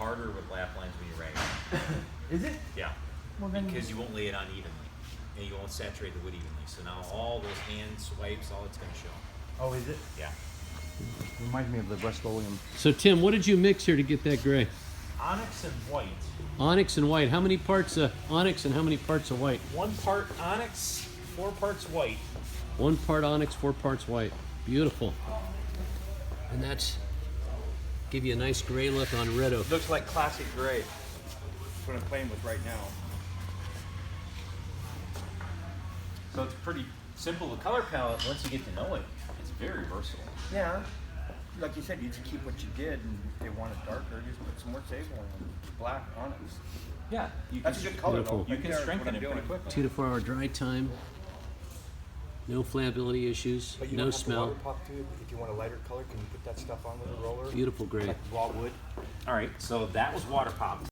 harder with lap lines when you rag it. Is it? Yeah. Well, then Because you won't lay it on evenly, and you won't saturate the wood evenly. So now all those hand swipes, all it's going to show. Oh, is it? Yeah. Reminds me of the Rust-Oleum. So Tim, what did you mix here to get that gray? Onyx and white. Onyx and white. How many parts onyx and how many parts of white? 1 part onyx, 4 parts white. 1 part onyx, 4 parts white. Beautiful. And that's give you a nice gray look on red oak. Looks like classic gray. That's what I'm playing with right now. So it's pretty simple. The color palette, once you get to know it, it's very versatile. Yeah. Like you said, you just keep what you did, and if they want it darker, just put some more sable in. Black onyx. Yeah. That's a good color Beautiful. though. You can Right there is what strengthen I'm it doing. pretty quickly. 2 to 4 hour dry time. No flammability issues. But you No don't have to smell. water pop to it. If you want a lighter color, can you put that stuff on with a roller? Beautiful gray. Like raw wood? All right, so that was water popped.